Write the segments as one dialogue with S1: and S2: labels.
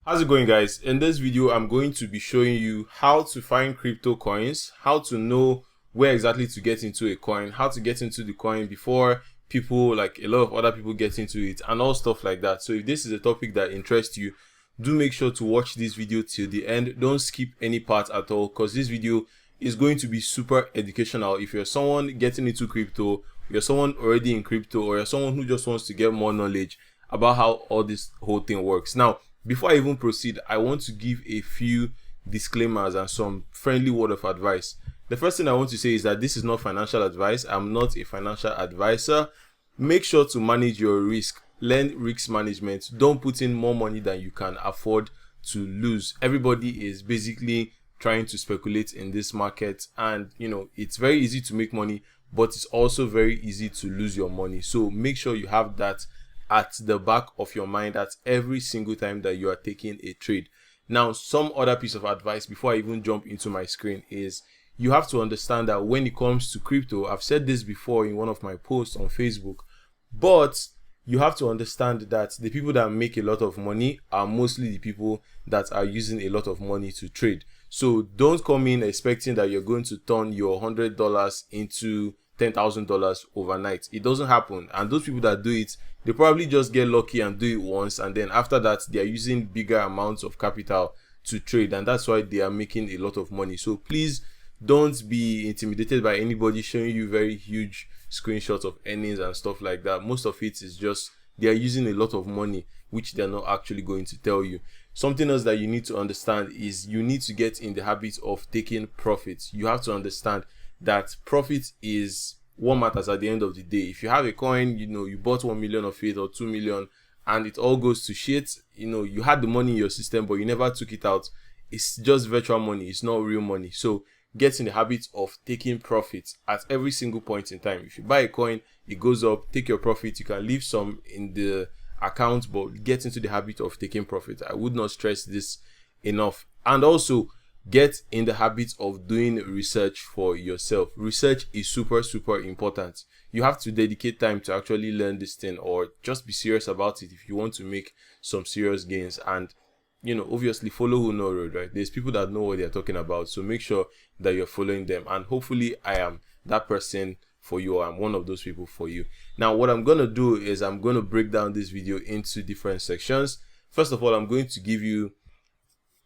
S1: How's it going, guys? In this video, I'm going to be showing you how to find crypto coins, how to know where exactly to get into a coin, how to get into the coin before people, like a lot of other people, get into it, and all stuff like that. So if this is a topic that interests you, do make sure to watch this video till the end. Don't skip any part at all, because this video is going to be super educational. If you're someone getting into crypto, you're someone already in crypto, or you're someone who just wants to get more knowledge about how all this whole thing works. Now, before I even proceed, I want to give a few disclaimers and some friendly word of advice. The first thing I want to say is that this is not financial advice. I'm not a financial advisor. Make sure to manage your risk. Learn risk management. Don't put in more money than you can afford to lose. Everybody is basically trying to speculate in this market, and it's very easy to make money, but it's also very easy to lose your money. So make sure you have that at the back of your mind at every single time that you are taking a trade. Now, some other piece of advice before I even jump into my screen is you have to understand that when it comes to crypto, I've said this before in one of my posts on Facebook, but you have to understand that the people that make a lot of money are mostly the people that are using a lot of money to trade. So don't come in expecting that you're going to turn your $100 into $10,000 overnight. It doesn't happen. And those people that do it, they probably just get lucky and do it once, and then after that they are using bigger amounts of capital to trade, and that's why they are making a lot of money. So please don't be intimidated by anybody showing you very huge screenshots of earnings and stuff like that. Most of it is just they are using a lot of money which they're not actually going to tell you. Something else that you need to understand is you need to get in the habit of taking profits. You have to understand that profit is what matters at the end of the day. If you have a coin, you bought 1 million of it or 2 million, and it all goes to shit, you had the money in your system, but you never took it out. It's just virtual money. It's not real money. So get in the habit of taking profits at every single point in time. If you buy a coin, it goes up, take your profit. You can leave some in the account, but get into the habit of taking profit. I would not stress this enough. And also, get in the habit of doing research for yourself. Research is super important. You have to dedicate time to actually learn this thing, or just be serious about it if you want to make some serious gains. And obviously follow who know road, right? There's people that know what they're talking about, so make sure that you're following them, and hopefully I am that person for you, or I'm one of those people for you. Now, what I'm gonna do is I'm gonna break down this video into different sections. First of all, I'm going to give you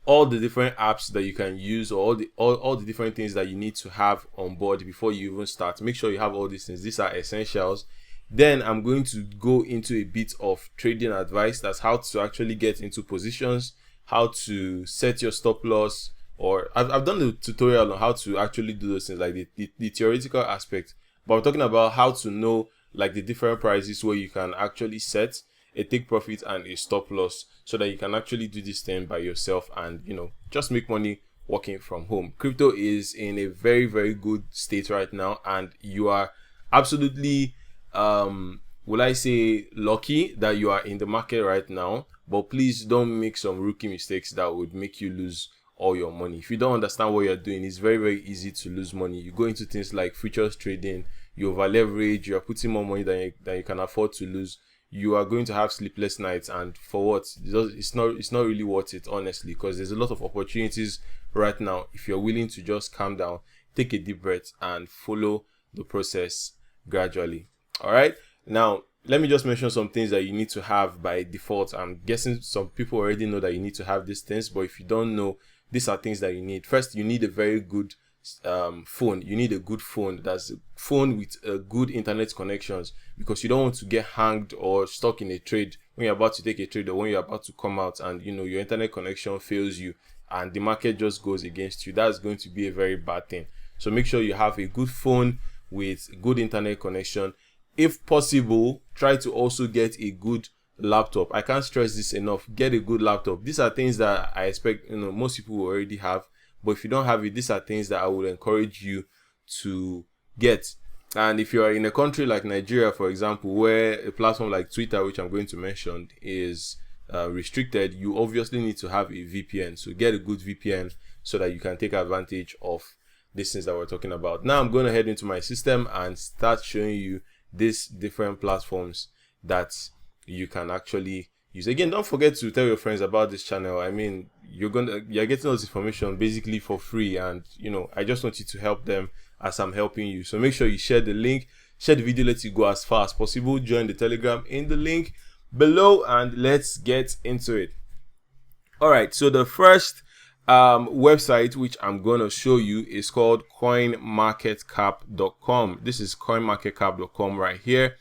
S1: all the different apps that you can use, or all the different things that you need to have on board before you even start. Make sure you have all these things. These are essentials. Then I'm going to go into a bit of trading advice. That's how to actually get into positions, how to set your stop loss, or I've done the tutorial on how to actually do those things, like the theoretical aspect, but I'm talking about how to know like the different prices where you can actually set a take profit and a stop loss, so that you can actually do this thing by yourself and just make money working from home. Crypto is in a very good state right now, and you are absolutely will I say lucky that you are in the market right now. But please don't make some rookie mistakes that would make you lose all your money. If you don't understand what you're doing, it's very easy to lose money. You go into things like futures trading, you over leverage, you are putting more money than you can afford to lose. You are going to have sleepless nights, and for what? It's not really worth it, honestly, because there's a lot of opportunities right now. If you're willing to just calm down, take a deep breath, and follow the process gradually. All right, now let me just mention some things that you need to have by default. I'm guessing some people already know that you need to have these things, but if you don't know, these are things that you need. First, you need a very good phone. You need a good phone. That's a phone with good internet connections, because you don't want to get hanged or stuck in a trade when you're about to take a trade, or when you're about to come out and your internet connection fails you and the market just goes against you. That's going to be a very bad thing. So make sure you have a good phone with good internet connection. If possible, try to also get a good laptop. I can't stress this enough. Get a good laptop. These are things that I expect most people will already have, but if you don't have it, these are things that I would encourage you to get. And if you are in a country like Nigeria, for example, where a platform like Twitter, which I'm going to mention, is restricted, you obviously need to have a VPN. So get a good VPN so that you can take advantage of these things that we're talking about. Now I'm going to head into my system and start showing you these different platforms that you can actually use. Again, don't forget to tell your friends about this channel. I mean, you're getting all this information basically for free, and I just want you to help them as I'm helping you. So make sure you share the link, share the video, let it go as far as possible. Join the Telegram in the link below, and let's get into it. All right, so the first website which I'm going to show you is called coinmarketcap.com. This is coinmarketcap.com right here.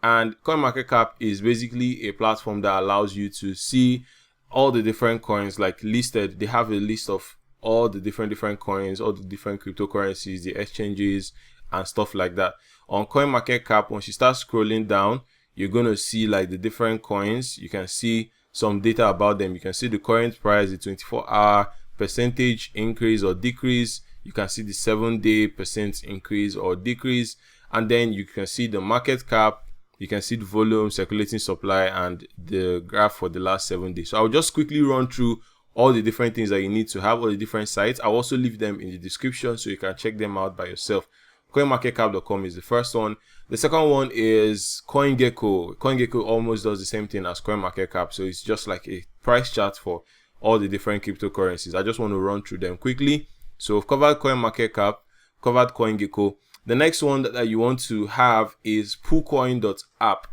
S1: And CoinMarketCap is basically a platform that allows you to see all the different coins like listed. They have a list of all the different coins, all the different cryptocurrencies, the exchanges and stuff like that. On CoinMarketCap, once you start scrolling down, you're going to see like the different coins. You can see some data about them. You can see the current price, the 24-hour percentage increase or decrease. You can see the 7-day percent increase or decrease. And then you can see the market cap. You can see the volume, circulating supply, and the graph for the last 7 days. So I'll just quickly run through all the different things that you need to have, all the different sites. I'll also leave them in the description so you can check them out by yourself. CoinMarketCap.com is the first one. The second one is CoinGecko. CoinGecko almost does the same thing as CoinMarketCap. So it's just like a price chart for all the different cryptocurrencies. I just want to run through them quickly. So we've covered CoinMarketCap, covered CoinGecko. The next one that you want to have is PooCoin.app.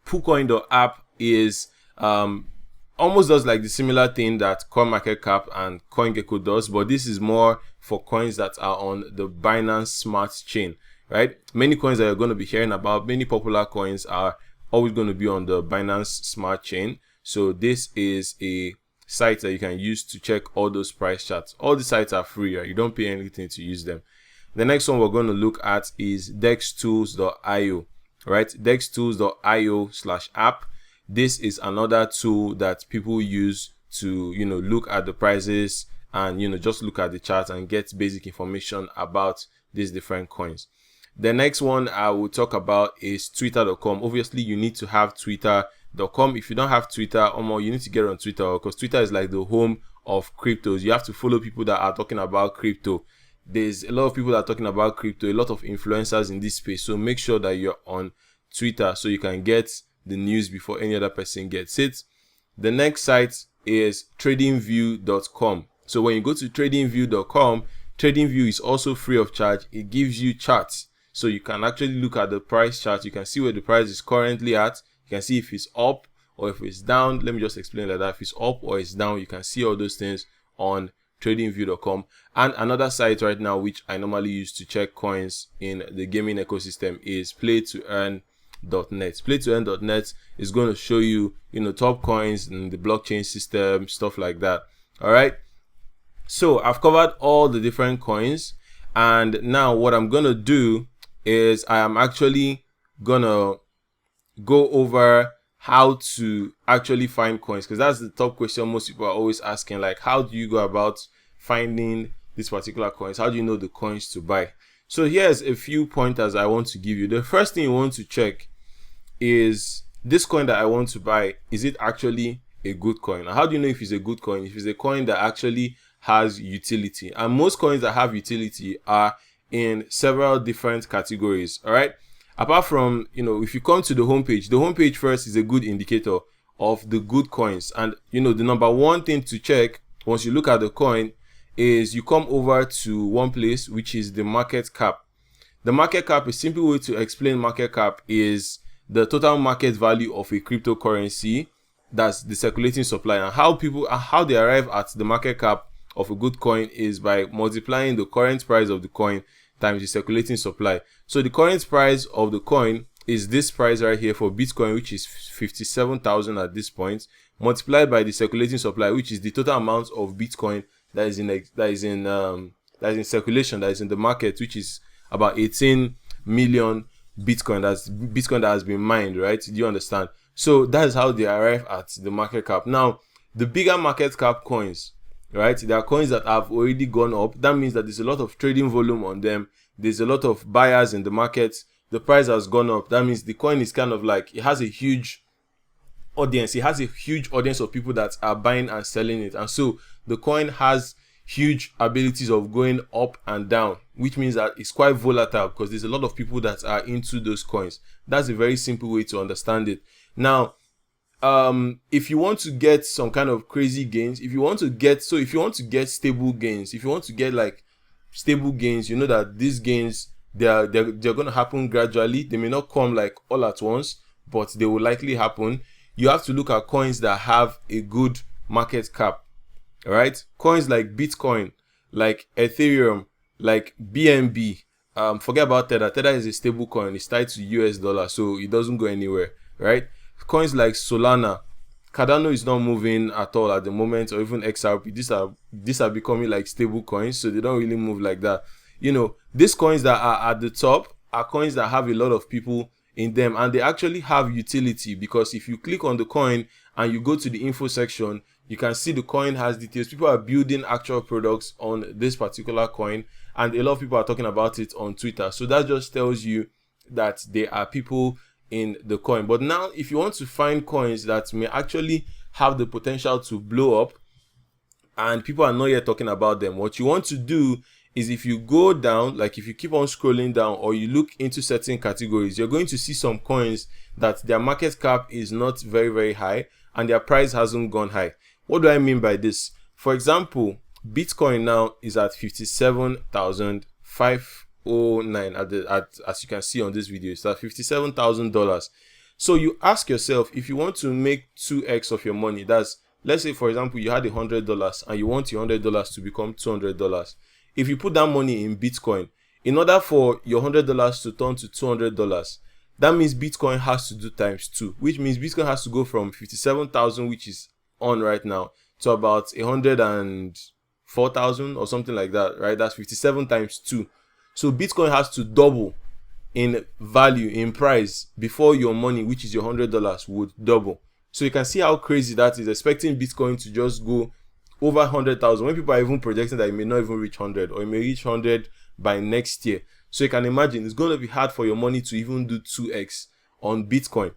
S1: PooCoin.app is almost does like the similar thing that CoinMarketCap and CoinGecko does, but this is more for coins that are on the Binance Smart Chain, right? Many coins that you're going to be hearing about, many popular coins are always going to be on the Binance Smart Chain. So this is a site that you can use to check all those price charts. All the sites are free, right? You don't pay anything to use them. The next one we're going to look at is dextools.io, right? dextools.io/app. This is another tool that people use to, look at the prices and, just look at the chart and get basic information about these different coins. The next one I will talk about is twitter.com. Obviously, you need to have twitter.com. If you don't have Twitter, you need to get on Twitter, because Twitter is like the home of cryptos. You have to follow people that are talking about crypto. There's a lot of people that are talking about crypto, a lot of influencers in this space. So make sure that you're on Twitter so you can get the news before any other person gets it. The next site is TradingView.com. So when you go to TradingView.com, TradingView is also free of charge. It gives you charts. So you can actually look at the price chart. You can see where the price is currently at. You can see if it's up or if it's down. Let me just explain like that. If it's up or it's down, you can see all those things on TradingView.com. And another site right now which I normally use to check coins in the gaming ecosystem is playtoearn.net. Playtoearn.net is going to show you, top coins in the blockchain system, stuff like that. All right. So I've covered all the different coins, and now what I'm going to do is I am actually going to go over how to actually find coins, because that's the top question most people are always asking, like, how do you go about finding these particular coins? How do you know the coins to buy? So here's a few pointers I want to give you. The first thing you want to check is this coin that I want to buy, is it actually a good coin? Now, how do you know if it's a good coin? If it's a coin that actually has utility. And most coins that have utility are in several different categories. All right. Apart from, if you come to the homepage first is a good indicator of the good coins. And, the number one thing to check once you look at the coin is you come over to one place, which is the market cap. The market cap, a simple way to explain market cap is the total market value of a cryptocurrency. That's the circulating supply. And how they arrive at the market cap of a good coin is by multiplying the current price of the coin times the circulating supply. So the current price of the coin is this price right here for Bitcoin, which is 57,000 at this point, multiplied by the circulating supply, which is the total amount of Bitcoin that is in circulation, that is in the market, which is about 18 million Bitcoin. That's Bitcoin that has been mined, right? Do you understand? So that's how they arrive at the market cap. Now, the bigger market cap coins, right? There are coins that have already gone up. That means that there's a lot of trading volume on them. There's a lot of buyers in the market. The price has gone up. That means the coin is kind of like, it has a huge audience. It has a huge audience of people that are buying and selling it. And so the coin has huge abilities of going up and down, which means that it's quite volatile because there's a lot of people that are into those coins. That's a very simple way to understand it. Now, if you want to get some kind of crazy gains, if you want to get stable gains, if you want to get like stable gains, you know that these gains, they're going to happen gradually. They may not come like all at once, but they will likely happen. You have to look at coins that have a good market cap. All right, coins like Bitcoin, like Ethereum, like BNB. Forget about Tether. Tether is a stable coin. It's tied to US dollar, so it doesn't go anywhere. Right? Coins like Solana, Cardano is not moving at all at the moment, or even XRP. These are becoming like stable coins, so they don't really move like that. You know, these coins that are at the top are coins that have a lot of people in them, and they actually have utility, because if you click on the coin and you go to the info section, you can see the coin has details. People are building actual products on this particular coin, and a lot of people are talking about it on Twitter. So that just tells you that there are people in the coin. But now, if you want to find coins that may actually have the potential to blow up and people are not yet talking about them, what you want to do is, if you go down, like if you keep on scrolling down, or you look into certain categories, you're going to see some coins that their market cap is not very, very high and their price hasn't gone high. What do I mean by this? For example, Bitcoin now is at 57,509 as you can see on this video. It's at $57,000. So you ask yourself, if you want to make 2x of your money, that's, let's say for example you had $100 and you want your $100 to become $200. If you put that money in Bitcoin, in order for your $100 to turn to $200, that means Bitcoin has to do times 2, which means Bitcoin has to go from 57,000, which is on right now, to about 104,000 or something like that, right? That's 57 times 2. So Bitcoin has to double in value, in price, before your money, which is your $100, would double. So you can see how crazy that is, expecting Bitcoin to just go over 100,000 when people are even projecting that it may not even reach 100, or it may reach 100 by next year. So you can imagine it's going to be hard for your money to even do 2x on Bitcoin.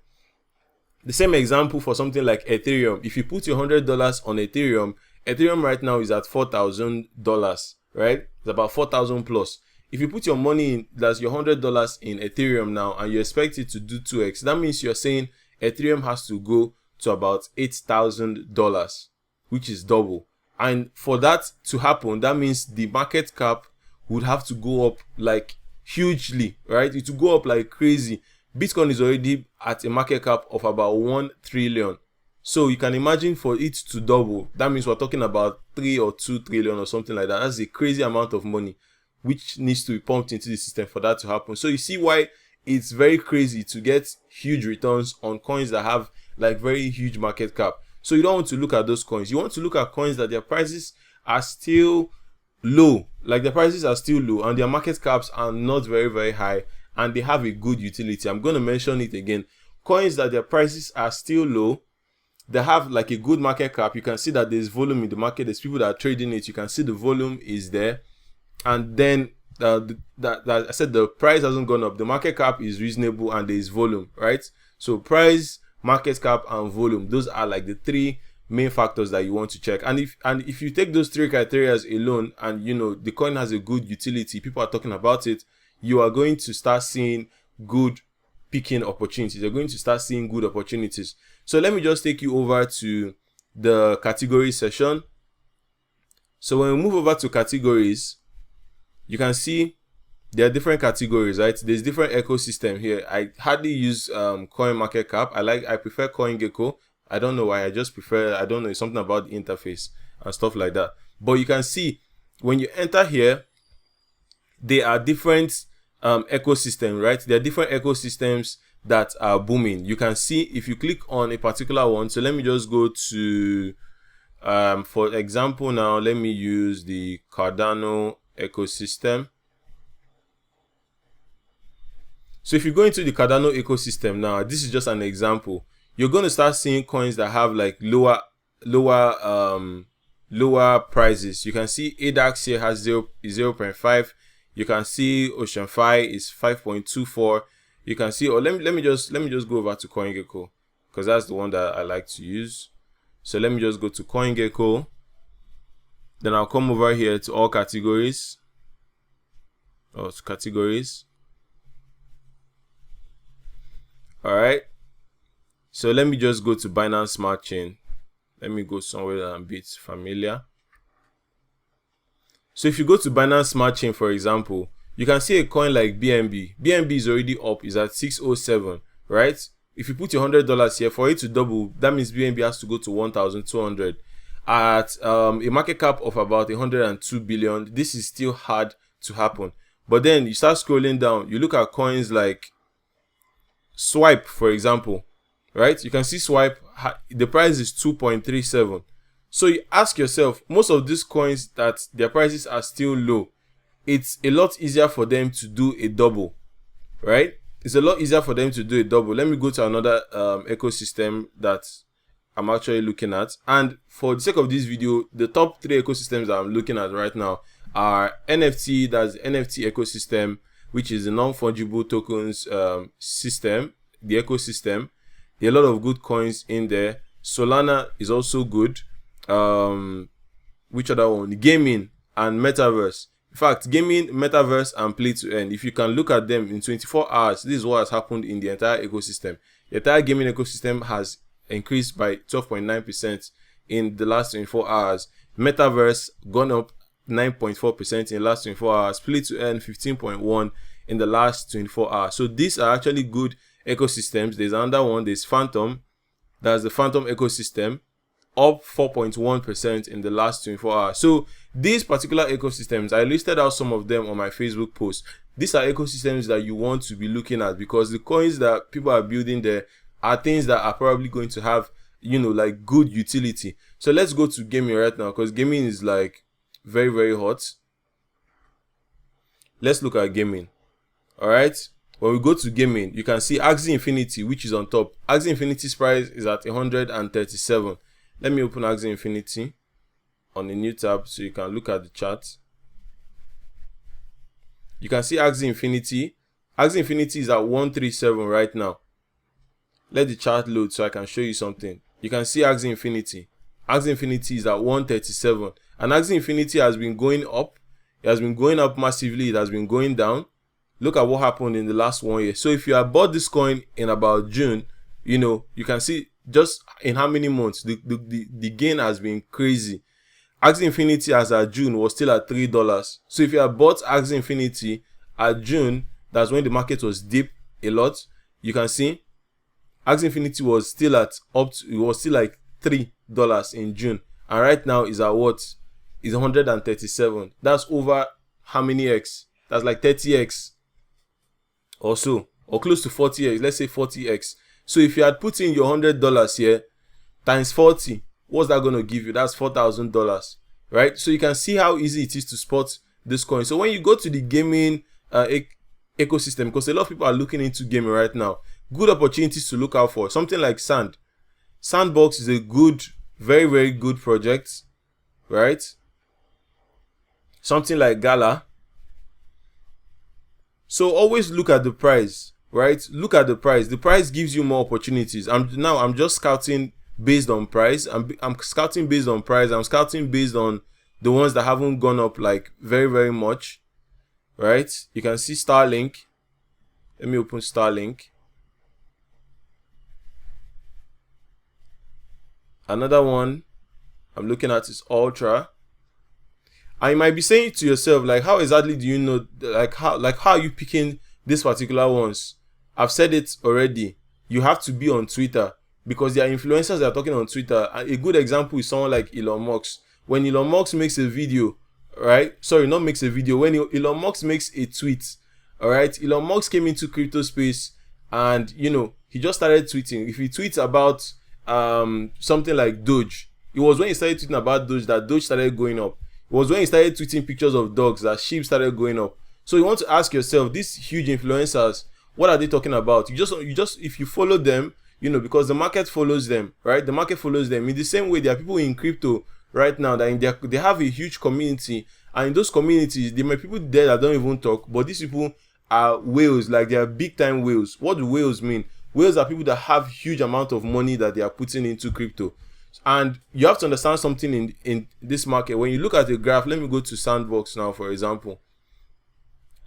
S1: The same example for something like Ethereum. If you put your $100 on Ethereum, Ethereum right now is at $4,000, right? It's about 4,000 plus. If you put your money in, that's your $100 in Ethereum now, and you expect it to do 2x, that means you're saying Ethereum has to go to about $8,000, which is double. And for that to happen, that means the market cap would have to go up like hugely, right? It will go up like crazy. Bitcoin is already at a market cap of about 1 trillion. So you can imagine, for it to double, that means we're talking about 3 or 2 trillion or something like that. That's a crazy amount of money which needs to be pumped into the system for that to happen. So you see why it's very crazy to get huge returns on coins that have like very huge market cap. So you don't want to look at those coins. You want to look at coins that their prices are still low, like the prices are still low and their market caps are not very, very high, and they have a good utility. I'm going to mention it again. Coins that their prices are still low, they have like a good market cap. You can see that there's volume in the market. There's people that are trading it. You can see the volume is there. And then that I said the price hasn't gone up. The market cap is reasonable and there is volume, right? So price, market cap, and volume, those are like the 3 main factors that you want to check. And if you take those 3 criteria alone, and you know the coin has a good utility, people are talking about it, you are going to start seeing good picking opportunities. You're going to start seeing good opportunities. So let me just take you over to the category session. So when we move over to categories, you can see there are different categories, right? There's different ecosystem here. I hardly use coin market cap. I prefer CoinGecko. I don't know why. I just prefer, I don't know, it's something about the interface and stuff like that. But you can see when you enter here, there are different ecosystem, right? There are different ecosystems that are booming. You can see if you click on a particular one. So let me just go to for example, now let me use the Cardano ecosystem. So if you go into the Cardano ecosystem now, this is just an example. You're going to start seeing coins that have like lower prices. You can see ADAX here has 0.5. You can see OceanFi is 5.24. You can see, or let me just go over to CoinGecko, because that's the one that I like to use. So let me just go to CoinGecko. Then I'll come over here to all categories. All right. So let me just go to Binance Smart Chain. Let me go somewhere that I'm a bit familiar. So if you go to Binance Smart Chain, for example, you can see a coin like BNB. BNB is already up, is at 607, right? If you put your $100 here, for it to double, that means BNB has to go to 1,200 at a market cap of about 102 billion. This is still hard to happen. But then you start scrolling down, you look at coins like Swipe, for example, right? You can see Swipe, the price is 2.37. So you ask yourself, most of these coins that their prices are still low, it's a lot easier for them to do a double, right? It's a lot easier for them to do a double. Let me go to another ecosystem that I'm actually looking at. And for the sake of this video, the top 3 ecosystems that I'm looking at right now are NFT, that's the NFT ecosystem, which is the non-fungible tokens system, the ecosystem. There are a lot of good coins in there. Solana is also good. Which other one? Gaming and Metaverse. In fact, gaming, Metaverse, and play to earn. If you can look at them in 24 hours, this is what has happened in the entire ecosystem. The entire gaming ecosystem has increased by 12.9% in the last 24 hours. Metaverse gone up 9.4% in the last 24 hours. Play to earn 15.1% in the last 24 hours. So these are actually good ecosystems. There's another one. There's Phantom. That's the Phantom ecosystem, up 4.1% in the last 24 hours. So these particular ecosystems, I listed out some of them on my Facebook post. These are ecosystems that you want to be looking at, because the coins that people are building there are things that are probably going to have, you know, like good utility. So let's go to gaming right now, because gaming is like very, very hot. Let's look at gaming. All right. When we go to gaming, you can see Axie Infinity, which is on top. Axie Infinity's price is at 137. Let me open Axie Infinity on a new tab so you can look at the chart. You can see Axie Infinity. Axie Infinity is at 137 right now. Let the chart load so I can show you something. You can see Axie Infinity. Axie Infinity is at 137. And Axie Infinity has been going up. It has been going up massively. It has been going down. Look at what happened in the last 1 year. So if you have bought this coin in about June, you know, you can see just in how many months the gain has been crazy. Axie Infinity as at June was still at $3. So if you have bought Axie Infinity at June, that's when the market was deep a lot. You can see Axie Infinity was still at it was still like $3 in June, and right now is at what? Is 137. That's over how many x? That's like 30x or so, or close to 40x. Let's say 40x. So if you had put in your $100 here times 40, what's that going to give you? That's $4,000, right? So you can see how easy it is to spot this coin. So when you go to the gaming ecosystem, because a lot of people are looking into gaming right now, good opportunities to look out for. Something like Sandbox is a good, very, very good project, right? Something like Gala. So always look at the price, right? Look at the price. The price gives you more opportunities. I'm just scouting based on price. I'm scouting based on price. I'm scouting based on the ones that haven't gone up like very, very much, right? You can see Starlink. Let me open Starlink. Another one I'm looking at is Ultra. I might be saying to yourself, like, how exactly do you know, how are you picking these particular ones? I've said it already. You have to be on Twitter, because there are influencers that are talking on Twitter. A good example is someone like Elon Musk. When Elon Musk makes a video, right? Sorry, not makes a video. When Elon Musk makes a tweet, all right? Elon Musk came into crypto space, and you know, he just started tweeting. If he tweets about something like Doge, it was when he started tweeting about Doge that Doge started going up. It was when he started tweeting pictures of dogs that sheep started going up. So you want to ask yourself, these huge influencers, what are they talking about? You just if you follow them, you know, because the market follows them, right? The market follows them. In the same way, there are people in crypto right now that they have a huge community, and in those communities, there may be people there that don't even talk, but these people are whales, like they are big time whales. What do whales mean? Whales are people that have huge amount of money that they are putting into crypto. And you have to understand something in this market. When you look at a graph, let me go to Sandbox now, for example.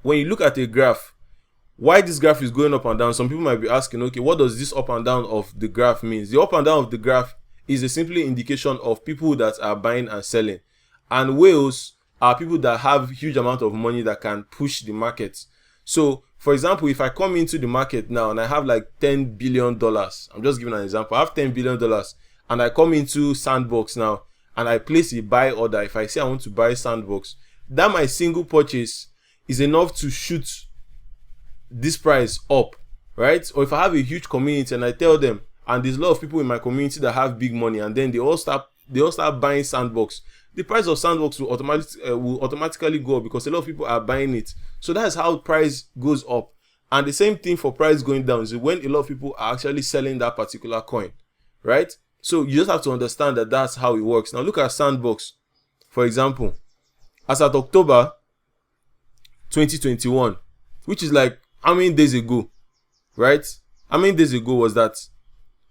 S1: When you look at a graph, why this graph is going up and down, some people might be asking, okay, what does this up and down of the graph means? The up and down of the graph is a simply indication of people that are buying and selling. And whales are people that have huge amount of money that can push the market. So, for example, if I come into the market now and I have like $10 billion, I'm just giving an example, I have $10 billion and I come into Sandbox now and I place a buy order. If I say I want to buy Sandbox, that my single purchase is enough to shoot this price up, right? Or if I have a huge community and I tell them, and there's a lot of people in my community that have big money, and then they all start buying Sandbox, the price of Sandbox will automatically go up because a lot of people are buying it. So that's how price goes up. And the same thing for price going down is when a lot of people are actually selling that particular coin, right? So you just have to understand that that's how it works. Now look at Sandbox, for example, as at October 2021, which is like how many days ago, right? How many days ago was that?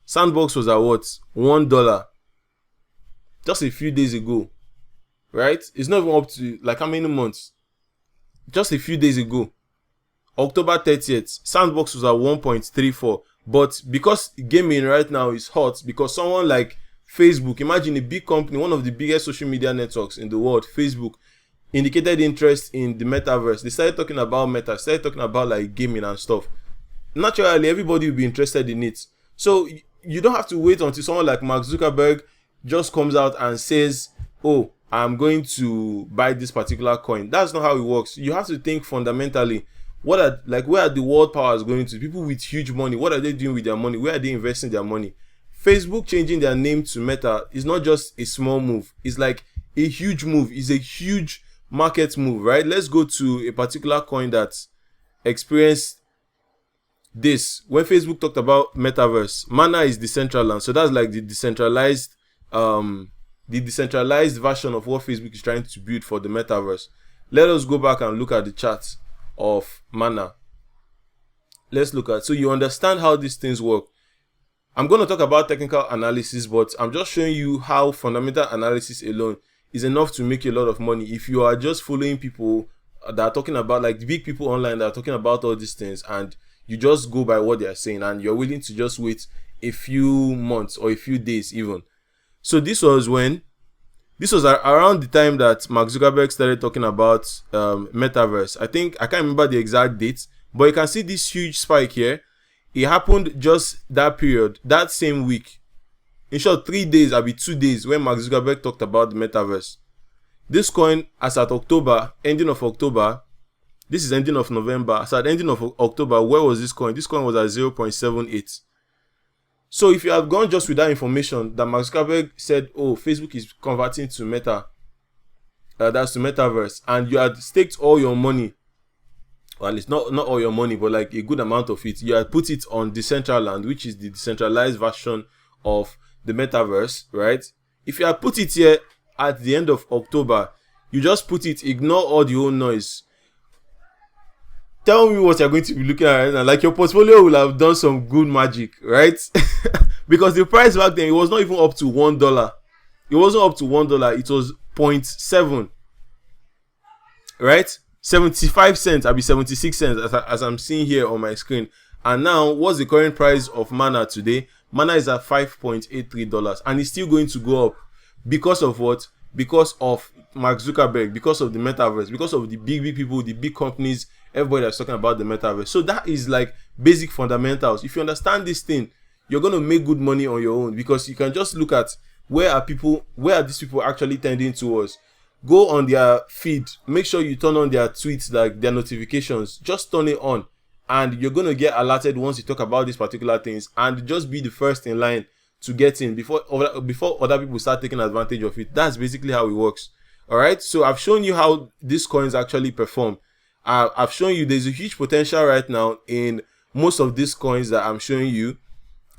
S1: Sandbox was at what? $1 just a few days ago, right? It's not even up to like how many months? Just a few days ago, October 30th, Sandbox was at 1.34. But because gaming right now is hot, because someone like Facebook, imagine a big company, one of the biggest social media networks in the world, Facebook, indicated interest in the metaverse. They started talking about meta, started talking about like gaming and stuff. Naturally, everybody will be interested in it. So you don't have to wait until someone like Mark Zuckerberg just comes out and says, oh, I'm going to buy this particular coin. That's not how it works. You have to think fundamentally. Where are the world powers going to? People with huge money, what are they doing with their money? Where are they investing their money? Facebook changing their name to Meta is not just a small move. It's like a huge move. It's a huge market move, right? Let's go to a particular coin that experienced this. When Facebook talked about Metaverse, Mana is Decentraland. So that's like the decentralized version of what Facebook is trying to build for the Metaverse. Let us go back and look at the charts of Mana. Let's look at, so you understand how these things work. I'm going to talk about technical analysis, but I'm just showing you how fundamental analysis alone is enough to make a lot of money. If you are just following people that are talking about, like the big people online that are talking about all these things, and you just go by what they are saying, and you're willing to just wait a few months or a few days even. So this was around the time that Mark Zuckerberg started talking about Metaverse. I can't remember the exact date, but you can see this huge spike here. It happened just that period, that same week. In short, 3 days, 2 days when Mark Zuckerberg talked about the Metaverse. This coin, as at October, ending of October, this is ending of November, as at ending of October, where was this coin? This coin was at 0.78. So if you have gone just with that information that Mark Zuckerberg said, oh, Facebook is converting to Meta, that's to Metaverse, and you had staked all your money, well, it's not all your money, but like a good amount of it, you had put it on Decentraland, which is the decentralized version of the Metaverse, right? If you had put it here at the end of October, you just put it, ignore all the old noise. Tell me what you're going to be looking at right now. Like your portfolio will have done some good magic, right? Because the price back then, it was not even up to $1. It wasn't up to $1. It was 0.7, right? 75 cents, I'll be 76 cents as I'm seeing here on my screen. And now, what's the current price of Mana today? Mana is at $5.83, and it's still going to go up. Because of what? Because of Mark Zuckerberg, because of the Metaverse, because of the big people, the big companies, everybody that's talking about the Metaverse. So that is like basic fundamentals. If you understand this thing, you're going to make good money on your own, because you can just look at where are these people actually tending towards. Go on their feed, make sure you turn on their tweets, like their notifications, just turn it on, and you're going to get alerted once you talk about these particular things, and just be the first in line to get in before other people start taking advantage of it. That's basically how it works. All right, so I've shown you how these coins actually perform. I've shown you there's a huge potential right now in most of these coins that I'm showing you.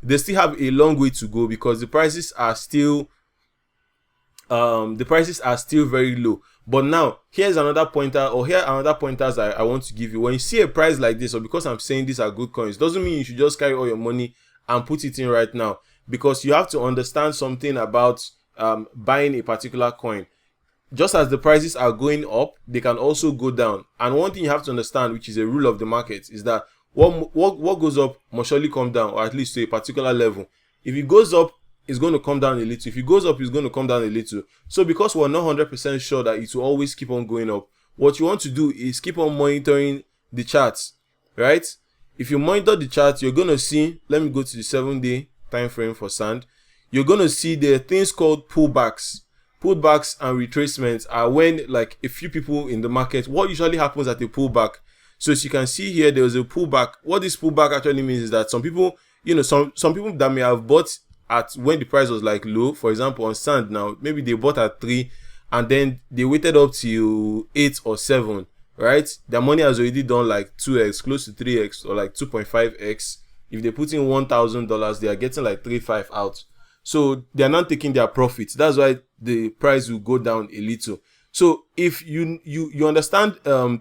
S1: They still have a long way to go because the prices are still very low. But now here's another pointer, or here are another pointers I want to give you. When you see a price like this, or because I'm saying these are good coins, doesn't mean you should just carry all your money and put it in right now, because you have to understand something about buying a particular coin. Just as the prices are going up, they can also go down. And one thing you have to understand, which is a rule of the market, is that what goes up must surely come down, or at least to a particular level. If it goes up, it's going to come down a little. If it goes up, it's going to come down a little. So because we're not 100% sure that it will always keep on going up, what you want to do is keep on monitoring the charts, right? If you monitor the chart, you're going to see, let me go to the 7-day time frame for sand. You're going to see there are things called pullbacks. Pullbacks and retracements are when, like, a few people in the market, what usually happens at a pullback. So as you can see here, there was a pullback. What this pullback actually means is that some people, some people that may have bought at when the price was like low, for example, on sand now, maybe they bought at 3 and then they waited up till 8 or 7, right? Their money has already done like 2x, close to 3x, or like 2.5x. If they put in $1,000, they are getting like 3.5 out. So they are not taking their profits. That's why the price will go down a little. So if you understand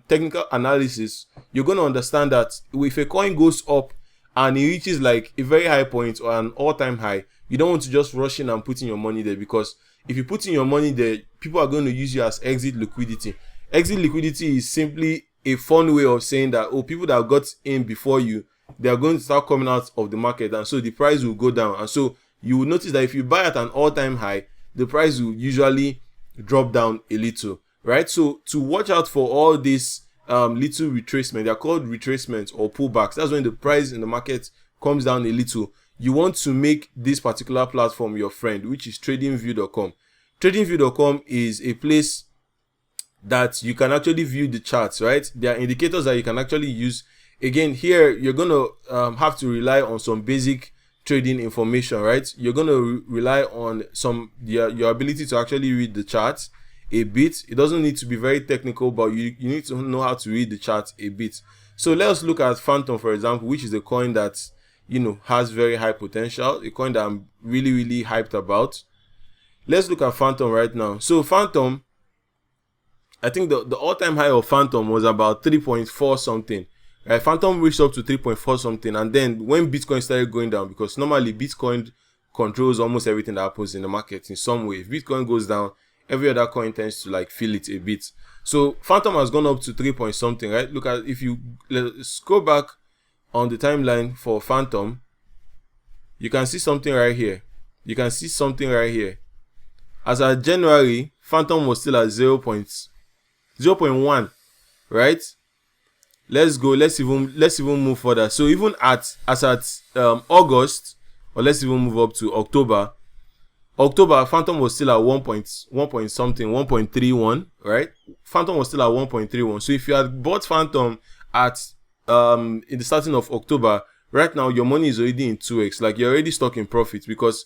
S1: technical analysis, you're going to understand that if a coin goes up and it reaches like a very high point or an all-time high, you don't want to just rush in and put in your money there, because if you put in your money there, people are going to use you as exit liquidity. Exit liquidity is simply a fun way of saying that, people that got in before you, they are going to start coming out of the market, and so the price will go down. And so you will notice that if you buy at an all-time high, the price will usually drop down a little, right? So to watch out for all these little retracement, they're called retracements or pullbacks. That's when the price in the market comes down a little. You want to make this particular platform your friend, which is TradingView.com. TradingView.com is a place that you can actually view the charts, right? There are indicators that you can actually use. Again, here you're going to have to rely on some basic trading information, right? You're going to rely on your ability to actually read the charts a bit. It doesn't need to be very technical, but you need to know how to read the charts a bit. So let's look at Phantom, for example, which is a coin that has very high potential, a coin that I'm really, really hyped about. Let's look at Phantom right now. So Phantom, I think the all-time high of Phantom was about 3.4 something. Right? Phantom reached up to 3.4 something, and then when Bitcoin started going down, because normally Bitcoin controls almost everything that happens in the market in some way. If Bitcoin goes down, every other coin tends to like feel it a bit. So Phantom has gone up to 3 point something, right? Look at, if you scroll back on the timeline for Phantom, you can see something right here. You can see something right here. As of January, Phantom was still at 0.1, right? Let's go. Let's even move further. So even as at August, or let's even move up to October, Phantom was still at 1.31, right? Phantom was still at 1.31. So if you had bought Phantom at in the starting of October, right now your money is already in 2x. Like, you're already stuck in profit, because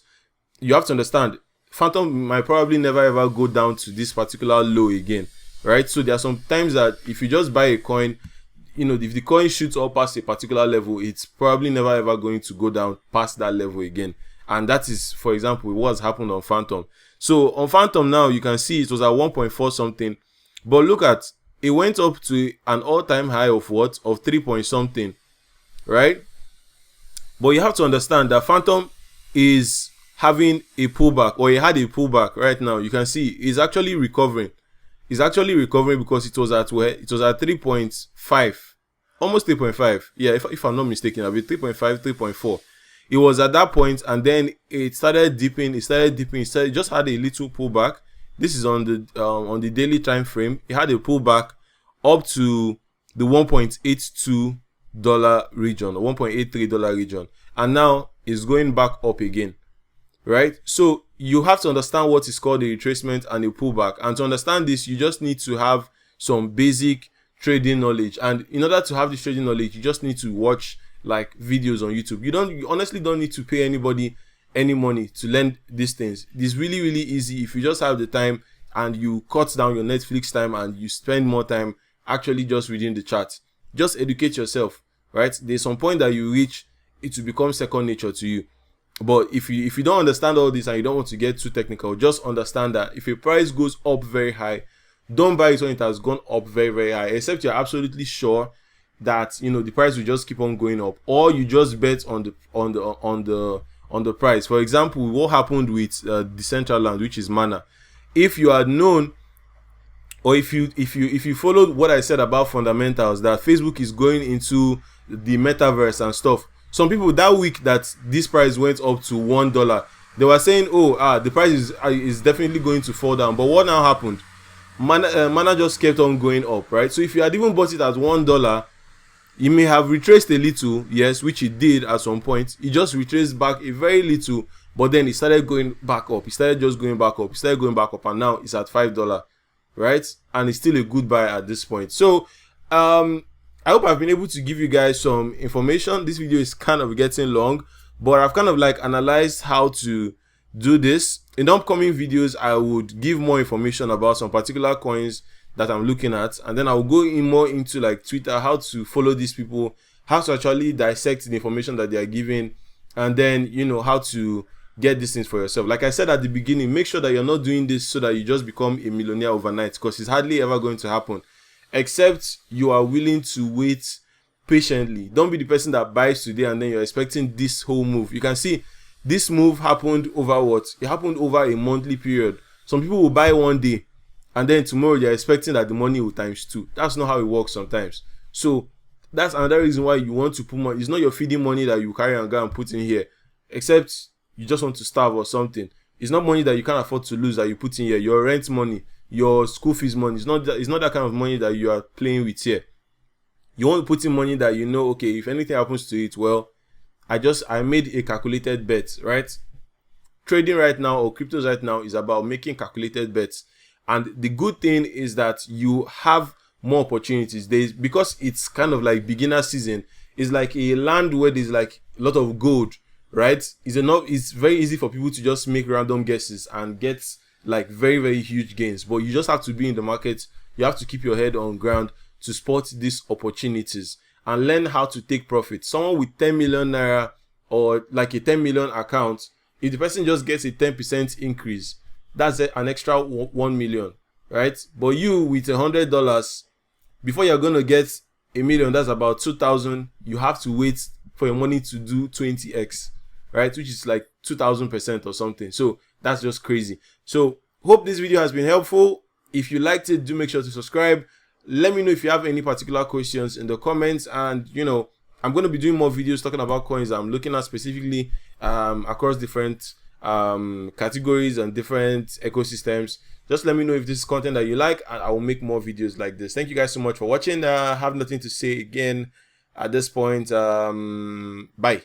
S1: you have to understand, Phantom might probably never ever go down to this particular low again, right? So there are some times that if you just buy a coin, if the coin shoots up past a particular level, it's probably never ever going to go down past that level again. And that is, for example, what's happened on Phantom. So on Phantom now, you can see it was at 1.4 something. But look at, it went up to an all-time high of what? Of 3 point something, right? But you have to understand that Phantom is having a pullback, or it had a pullback right now. You can see it's actually recovering. It's actually recovering because it was at where? It was at 3.5. Almost 3.5. Yeah, if I'm not mistaken, I'll be 3.5, 3.4. It was at that point, and then it started dipping. It just had a little pullback. This is on the daily time frame. It had a pullback up to the $1.82 region, or $1.83 region, and now it's going back up again, right? So you have to understand what is called a retracement and a pullback, and to understand this, you just need to have some basic trading knowledge. And in order to have this trading knowledge, you just need to watch like videos on YouTube. You honestly don't need to pay anybody any money to learn these things. It's really, really easy if you just have the time and you cut down your Netflix time and you spend more time actually just reading the charts. Just educate yourself, right? There's some point that you reach, it will become second nature to you. But if you don't understand all this and you don't want to get too technical, just understand that if a price goes up very high, don't buy it when it has gone up very, very high, except you're absolutely sure that the price will just keep on going up, or you just bet on the price. For example, what happened with Decentraland, which is Mana. If you had known, or if you followed what I said about fundamentals, that Facebook is going into the metaverse and stuff. Some people that week that this price went up to $1, they were saying, the price is definitely going to fall down. But what now happened? Mana just kept on going up, right? So if you had even bought it at $1, you may have retraced a little, yes, which it did at some point. It just retraced back a very little, but then it started going back up. It started just going back up. It started going back up, and now it's at $5, right? And it's still a good buy at this point. So I hope I've been able to give you guys some information. This video is kind of getting long, but I've kind of like analyzed how to do this. In the upcoming videos, I would give more information about some particular coins that I'm looking at, and then I'll go in more into like Twitter, how to follow these people, how to actually dissect the information that they are giving, and then, you know, how to get these things for yourself. Like I said at the beginning, make sure that you're not doing this so that you just become a millionaire overnight, because it's hardly ever going to happen, except you are willing to wait patiently. Don't be the person that buys today and then you're expecting this whole move. You can see this move happened over what? It happened over a monthly period. Some people will buy one day, and then tomorrow they're expecting that the money will times 2. That's not how it works sometimes. So that's another reason why you want to put money. It's not your feeding money that you carry and go and put in here, except you just want to starve or something. It's not money that you can't afford to lose that you put in here. Your rent money, your school fees money. It's not that kind of money that you are playing with here. You want to put in money that you know, okay, if anything happens to it, well, I made a calculated bet, right? Trading right now, or cryptos right now, is about making calculated bets. And the good thing is that you have more opportunities. Because it's kind of like beginner season, it's like a land where there's like a lot of gold, right? It's very easy for people to just make random guesses and get like very, very huge gains. But you just have to be in the market. You have to keep your head on ground to spot these opportunities and learn how to take profit. Someone with 10 million naira or like a 10 million account, if the person just gets a 10% increase, that's an extra 1 million, right? But you with $100, before you're going to get a million, that's about 2,000. You have to wait for your money to do 20x, right? Which is like 2,000% or something. So that's just crazy. So hope this video has been helpful. If you liked it, do make sure to subscribe. Let me know if you have any particular questions in the comments, and you know, I'm going to be doing more videos talking about coins I'm looking at specifically across different categories and different ecosystems. Just let me know if this is content that you like, and I will make more videos like this. Thank you guys so much for watching. I have nothing to say again at this point. Bye.